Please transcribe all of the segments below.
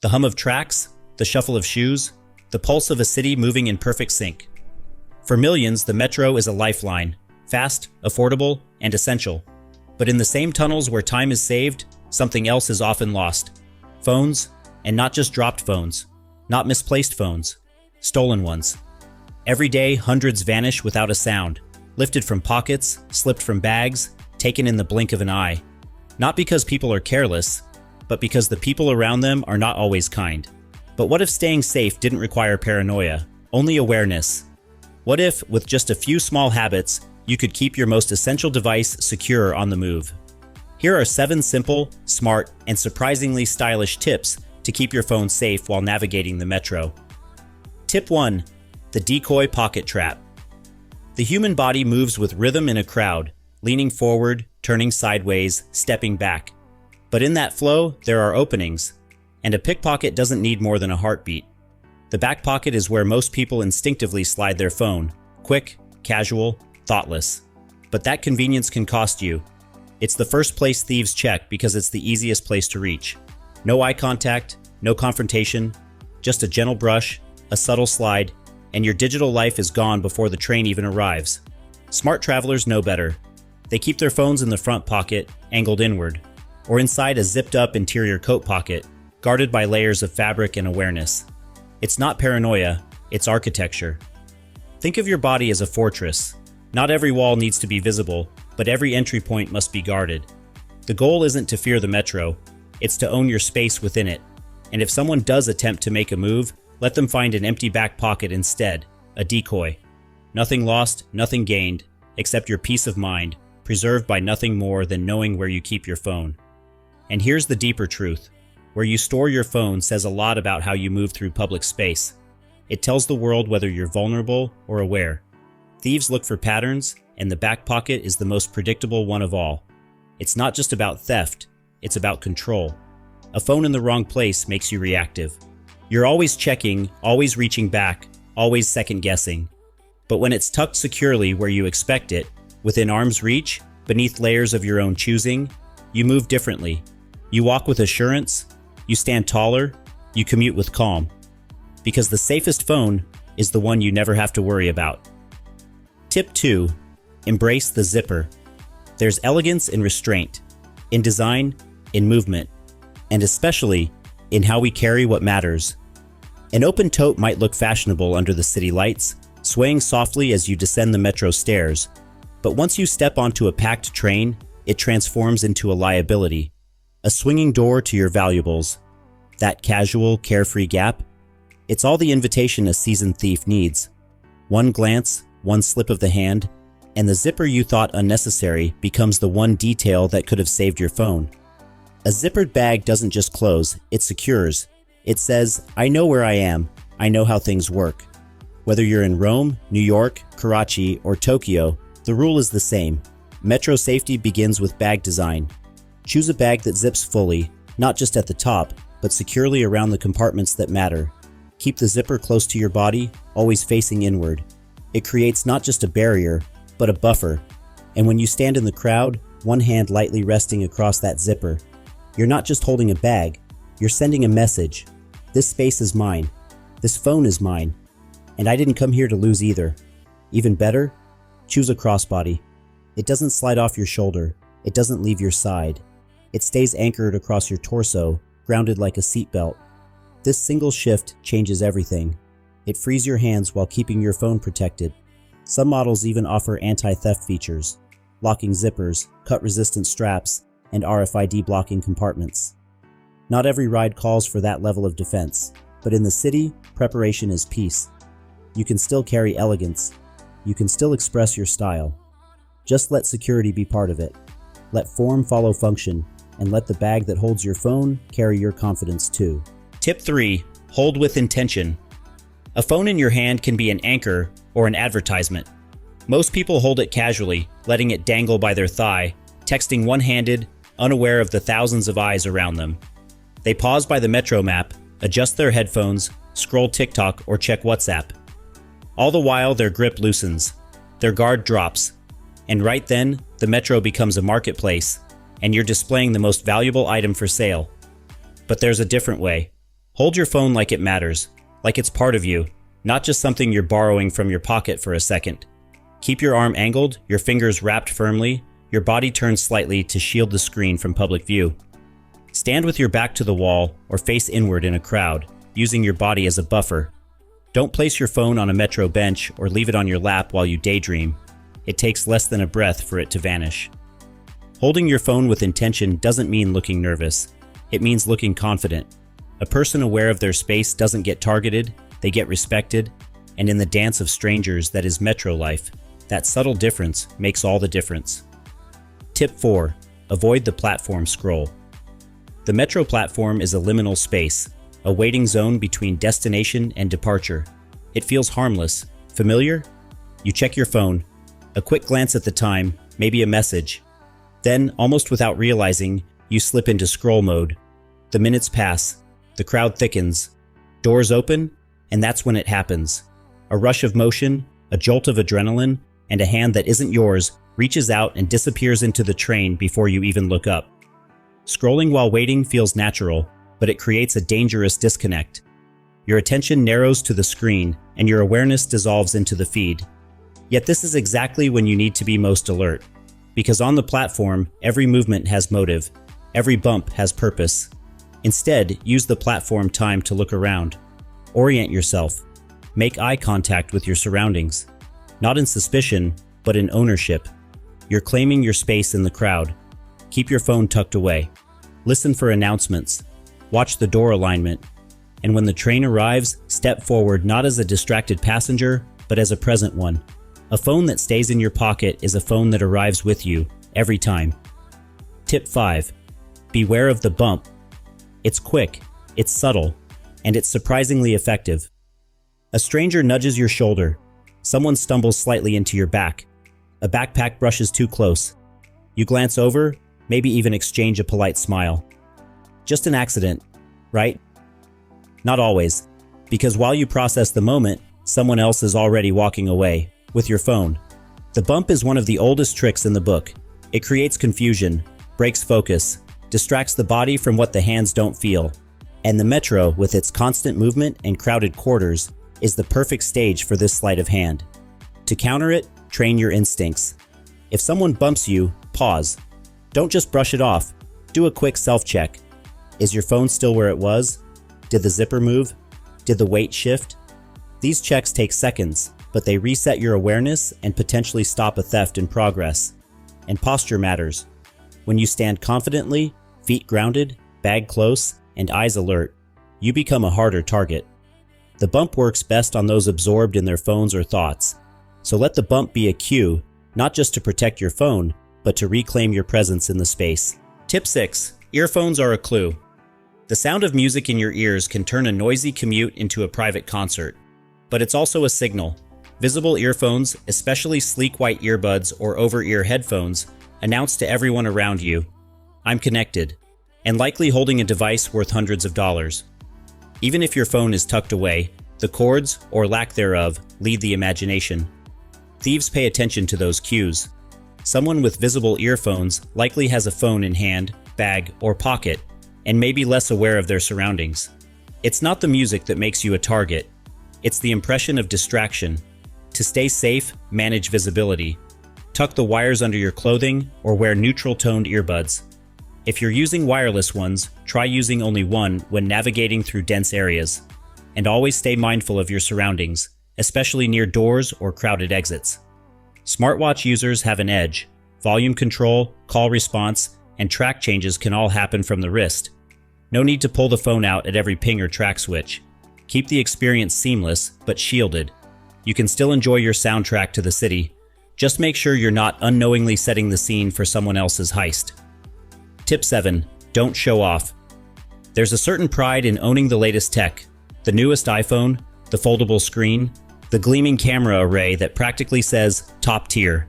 The hum of tracks, the shuffle of shoes, the pulse of a city moving in perfect sync. For millions, the metro is a lifeline, fast, affordable, and essential. But in the same tunnels where time is saved, something else is often lost. Phones, and not just dropped phones, not misplaced phones, stolen ones. Every day, hundreds vanish without a sound, lifted from pockets, slipped from bags, taken in the blink of an eye. Not because people are careless, but because the people around them are not always kind. But what if staying safe didn't require paranoia, only awareness? What if, with just a few small habits, you could keep your most essential device secure on the move? Here are 7 simple, smart, and surprisingly stylish tips to keep your phone safe while navigating the metro. Tip 1. The decoy pocket trap. The human body moves with rhythm in a crowd, leaning forward, turning sideways, stepping back. But in that flow, there are openings, and a pickpocket doesn't need more than a heartbeat. The back pocket is where most people instinctively slide their phone, quick, casual, thoughtless. But that convenience can cost you. It's the first place thieves check because it's the easiest place to reach. No eye contact, no confrontation, just a gentle brush, a subtle slide, and your digital life is gone before the train even arrives. Smart travelers know better. They keep their phones in the front pocket, angled inward, or inside a zipped-up interior coat pocket, guarded by layers of fabric and awareness. It's not paranoia, it's architecture. Think of your body as a fortress. Not every wall needs to be visible, but every entry point must be guarded. The goal isn't to fear the metro, it's to own your space within it. And if someone does attempt to make a move, let them find an empty back pocket instead, a decoy. Nothing lost, nothing gained, except your peace of mind, preserved by nothing more than knowing where you keep your phone. And here's the deeper truth. Where you store your phone says a lot about how you move through public space. It tells the world whether you're vulnerable or aware. Thieves look for patterns, and the back pocket is the most predictable one of all. It's not just about theft, it's about control. A phone in the wrong place makes you reactive. You're always checking, always reaching back, always second-guessing. But when it's tucked securely where you expect it, within arm's reach, beneath layers of your own choosing, you move differently. You walk with assurance, you stand taller, you commute with calm. Because the safest phone is the one you never have to worry about. Tip 2. Embrace the zipper. There's elegance in restraint, in design, in movement, and especially in how we carry what matters. An open tote might look fashionable under the city lights, swaying softly as you descend the metro stairs. But once you step onto a packed train, it transforms into a liability. A swinging door to your valuables. That casual, carefree gap. It's all the invitation a seasoned thief needs. One glance, one slip of the hand, and the zipper you thought unnecessary becomes the one detail that could have saved your phone. A zippered bag doesn't just close, it secures. It says, I know where I am, I know how things work. Whether you're in Rome, New York, Karachi, or Tokyo, the rule is the same. Metro safety begins with bag design. Choose a bag that zips fully, not just at the top, but securely around the compartments that matter. Keep the zipper close to your body, always facing inward. It creates not just a barrier, but a buffer. And when you stand in the crowd, one hand lightly resting across that zipper, you're not just holding a bag, you're sending a message. This space is mine. This phone is mine. And I didn't come here to lose either. Even better, choose a crossbody. It doesn't slide off your shoulder. It doesn't leave your side. It stays anchored across your torso, grounded like a seatbelt. This single shift changes everything. It frees your hands while keeping your phone protected. Some models even offer anti-theft features, locking zippers, cut-resistant straps, and RFID blocking compartments. Not every ride calls for that level of defense, but in the city, preparation is peace. You can still carry elegance. You can still express your style. Just let security be part of it. Let form follow function, and let the bag that holds your phone carry your confidence too. Tip 3. Hold with intention. A phone in your hand can be an anchor or an advertisement. Most people hold it casually, letting it dangle by their thigh, texting one-handed, unaware of the thousands of eyes around them. They pause by the metro map, adjust their headphones, scroll TikTok, or check WhatsApp. All the while, their grip loosens, their guard drops, and right then, the metro becomes a marketplace, and you're displaying the most valuable item for sale. But there's a different way. Hold your phone like it matters, like it's part of you, not just something you're borrowing from your pocket for a second. Keep your arm angled, your fingers wrapped firmly, your body turned slightly to shield the screen from public view. Stand with your back to the wall or face inward in a crowd, using your body as a buffer. Don't place your phone on a metro bench or leave it on your lap while you daydream. It takes less than a breath for it to vanish. Holding your phone with intention doesn't mean looking nervous. It means looking confident. A person aware of their space doesn't get targeted, they get respected, and in the dance of strangers that is metro life, that subtle difference makes all the difference. Tip 4. Avoid the platform scroll. The metro platform is a liminal space, a waiting zone between destination and departure. It feels harmless. Familiar? You check your phone. A quick glance at the time, maybe a message. Then, almost without realizing, you slip into scroll mode. The minutes pass. The crowd thickens. Doors open, and that's when it happens. A rush of motion, a jolt of adrenaline, and a hand that isn't yours reaches out and disappears into the train before you even look up. Scrolling while waiting feels natural, but it creates a dangerous disconnect. Your attention narrows to the screen, and your awareness dissolves into the feed. Yet this is exactly when you need to be most alert. Because on the platform, every movement has motive. Every bump has purpose. Instead, use the platform time to look around. Orient yourself. Make eye contact with your surroundings. Not in suspicion, but in ownership. You're claiming your space in the crowd. Keep your phone tucked away. Listen for announcements. Watch the door alignment. And when the train arrives, step forward not as a distracted passenger, but as a present one. A phone that stays in your pocket is a phone that arrives with you, every time. Tip 5. Beware of the bump. It's quick, it's subtle, and it's surprisingly effective. A stranger nudges your shoulder. Someone stumbles slightly into your back. A backpack brushes too close. You glance over, maybe even exchange a polite smile. Just an accident, right? Not always, because while you process the moment, someone else is already walking away, with your phone. The bump is one of the oldest tricks in the book. It creates confusion, breaks focus, distracts the body from what the hands don't feel. And the metro, with its constant movement and crowded quarters, is the perfect stage for this sleight of hand. To counter it, train your instincts. If someone bumps you, pause. Don't just brush it off. Do a quick self-check. Is your phone still where it was? Did the zipper move? Did the weight shift? These checks take seconds, but they reset your awareness and potentially stop a theft in progress. And posture matters. When you stand confidently, feet grounded, bag close, and eyes alert, you become a harder target. The bump works best on those absorbed in their phones or thoughts. So let the bump be a cue, not just to protect your phone, but to reclaim your presence in the space. Tip 6. Earphones are a clue. The sound of music in your ears can turn a noisy commute into a private concert. But it's also a signal. Visible earphones, especially sleek white earbuds or over-ear headphones, announce to everyone around you, "I'm connected," and likely holding a device worth hundreds of dollars. Even if your phone is tucked away, the cords, or lack thereof, lead the imagination. Thieves pay attention to those cues. Someone with visible earphones likely has a phone in hand, bag, or pocket, and may be less aware of their surroundings. It's not the music that makes you a target. It's the impression of distraction. To stay safe, manage visibility. Tuck the wires under your clothing or wear neutral-toned earbuds. If you're using wireless ones, try using only one when navigating through dense areas. And always stay mindful of your surroundings, especially near doors or crowded exits. Smartwatch users have an edge. Volume control, call response, and track changes can all happen from the wrist. No need to pull the phone out at every ping or track switch. Keep the experience seamless, but shielded. You can still enjoy your soundtrack to the city. Just make sure you're not unknowingly setting the scene for someone else's heist. Tip 7. Don't show off. There's a certain pride in owning the latest tech. The newest iPhone, the foldable screen, the gleaming camera array that practically says top tier.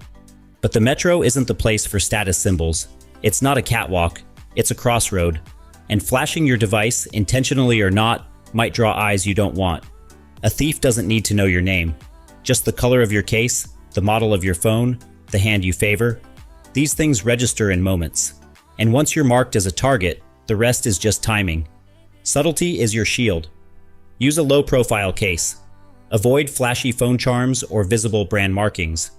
But the metro isn't the place for status symbols. It's not a catwalk, it's a crossroad. And flashing your device, intentionally or not, might draw eyes you don't want. A thief doesn't need to know your name. Just the color of your case, the model of your phone, the hand you favor. These things register in moments. And once you're marked as a target, the rest is just timing. Subtlety is your shield. Use a low-profile case. Avoid flashy phone charms or visible brand markings.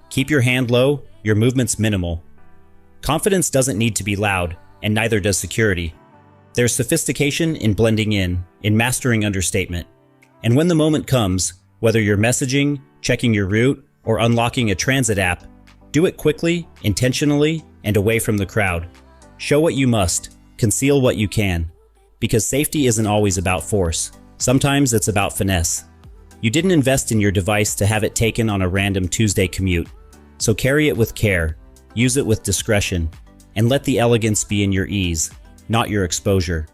Keep your hand low, your movements minimal. Confidence doesn't need to be loud, and neither does security. There's sophistication in blending in mastering understatement. And when the moment comes, whether you're messaging, checking your route, or unlocking a transit app, do it quickly, intentionally, and away from the crowd. Show what you must, conceal what you can. Because safety isn't always about force. Sometimes it's about finesse. You didn't invest in your device to have it taken on a random Tuesday commute. So carry it with care, use it with discretion, and let the elegance be in your ease, not your exposure.